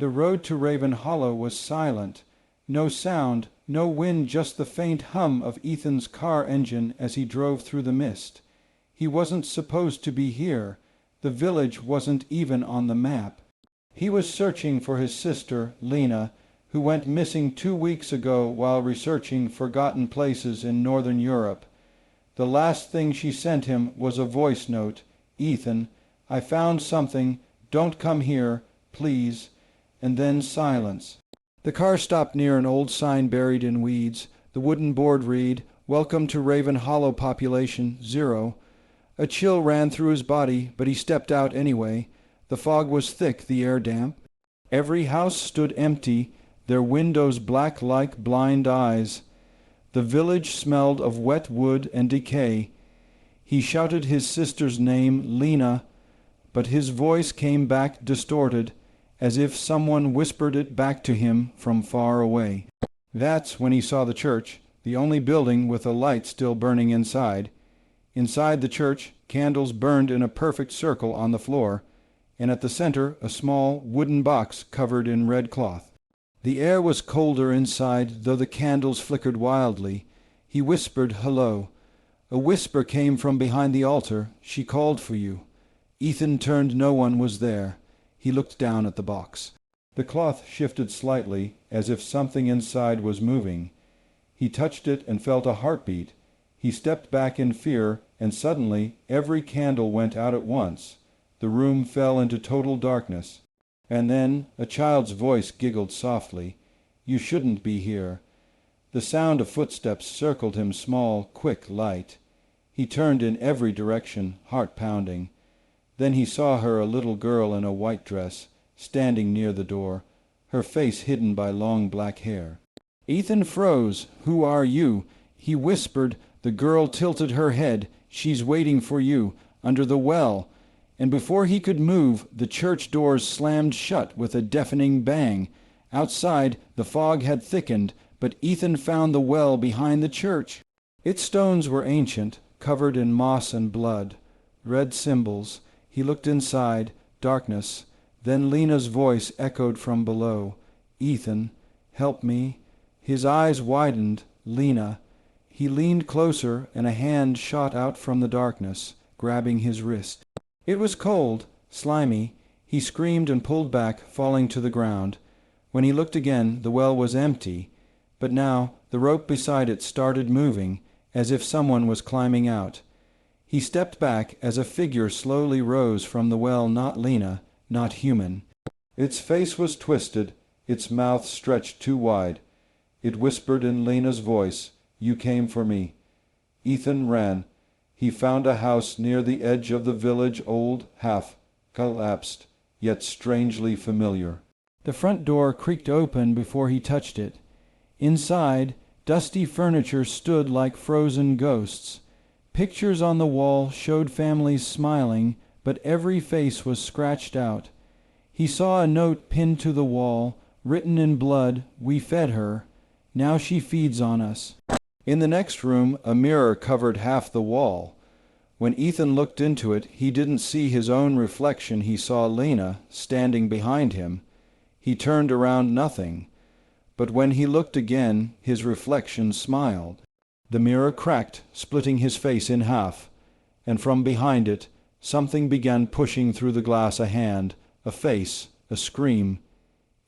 The road to Raven Hollow was silent. No sound, no wind, just the faint hum of Ethan's car engine as he drove through the mist. He wasn't supposed to be here. The village wasn't even on the map. He was searching for his sister, Lena, who went missing 2 weeks ago while researching forgotten places in Northern Europe. The last thing she sent him was a voice note. "Ethan, I found something. Don't come here, please." And then silence. The car stopped near an old sign buried in weeds. The wooden board read, "Welcome to Raven Hollow, population 0." A chill ran through his body, but he stepped out anyway. The fog was thick, the air damp. Every house stood empty, their windows black like blind eyes. The village smelled of wet wood and decay. He shouted his sister's name, Lena, but his voice came back distorted, as if someone whispered it back to him from far away. That's when he saw the church, the only building with a light still burning inside. Inside the church, candles burned in a perfect circle on the floor, and at the center a small wooden box covered in red cloth. The air was colder inside, though the candles flickered wildly. He whispered hello. A whisper came from behind the altar. "She called for you." Ethan turned. No one was there. He looked down at the box. The cloth shifted slightly, as if something inside was moving. He touched it and felt a heartbeat. He stepped back in fear, and suddenly every candle went out at once. The room fell into total darkness. And then a child's voice giggled softly. "You shouldn't be here." The sound of footsteps circled him, small, quick, light. He turned in every direction, heart pounding. Then he saw her, a little girl in a white dress, standing near the door, her face hidden by long black hair. Ethan froze. "Who are you?" He whispered. The girl tilted her head. "She's waiting for you, under the well." And before he could move, the church doors slammed shut with a deafening bang. Outside, the fog had thickened, but Ethan found the well behind the church. Its stones were ancient, covered in moss and blood. Red symbols. He looked inside. Darkness. Then Lena's voice echoed from below. "Ethan, help me." His eyes widened. Lena. He leaned closer, and a hand shot out from the darkness, grabbing his wrist. It was cold, slimy. He screamed and pulled back, falling to the ground. When he looked again, the well was empty, but now the rope beside it started moving, as if someone was climbing out. He stepped back as a figure slowly rose from the well, not Lena, not human. Its face was twisted, its mouth stretched too wide. It whispered in Lena's voice, "You came for me." Ethan ran. He found a house near the edge of the village, old, half collapsed, yet strangely familiar. The front door creaked open before he touched it. Inside, dusty furniture stood like frozen ghosts. Pictures on the wall showed families smiling, but every face was scratched out. He saw a note pinned to the wall, written in blood, "We fed her. Now she feeds on us." In the next room, a mirror covered half the wall. When Ethan looked into it, he didn't see his own reflection. He saw Lena standing behind him. He turned around, nothing. But when he looked again, his reflection smiled. The mirror cracked, splitting his face in half, and from behind it, something began pushing through the glass, a hand, a face, a scream.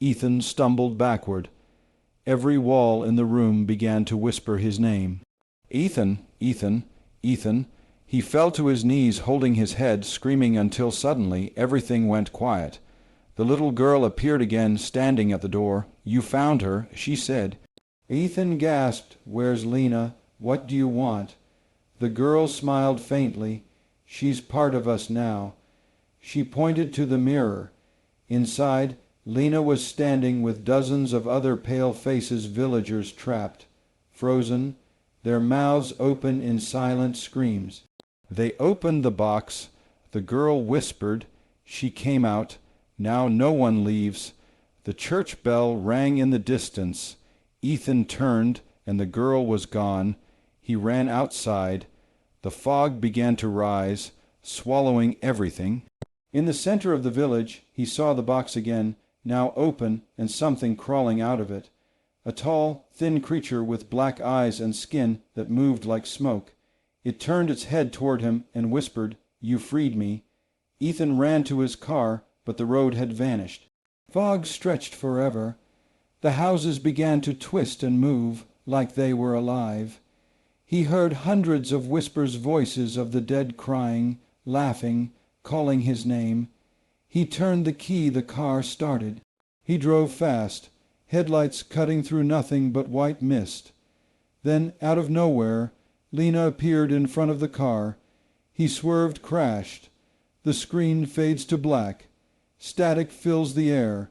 Ethan stumbled backward. Every wall in the room began to whisper his name. "Ethan, Ethan, Ethan." He fell to his knees, holding his head, screaming until suddenly everything went quiet. The little girl appeared again, standing at the door. "You found her," she said. Ethan gasped. "Where's Lena? What do you want?" The girl smiled faintly. "She's part of us now." She pointed to the mirror. Inside, Lena was standing with dozens of other pale faces, villagers trapped, frozen, their mouths open in silent screams. They opened the box. The girl whispered. She came out. Now no one leaves. The church bell rang in the distance. Ethan turned, and the girl was gone. He ran outside. The fog began to rise, swallowing everything. In the center of the village, he saw the box again, now open and something crawling out of it. A tall, thin creature with black eyes and skin that moved like smoke. It turned its head toward him and whispered, "You freed me." Ethan ran to his car, but the road had vanished. Fog stretched forever. The houses began to twist and move like they were alive. He heard hundreds of whispers, voices of the dead crying, laughing, calling his name. He turned the key, the car started. He drove fast, headlights cutting through nothing but white mist. Then, out of nowhere, Lena appeared in front of the car. He swerved, crashed. The screen fades to black. Static fills the air.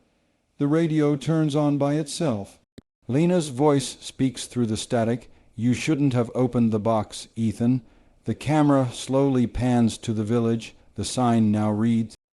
The radio turns on by itself. Lena's voice speaks through the static. "You shouldn't have opened the box, Ethan." The camera slowly pans to the village. The sign now reads,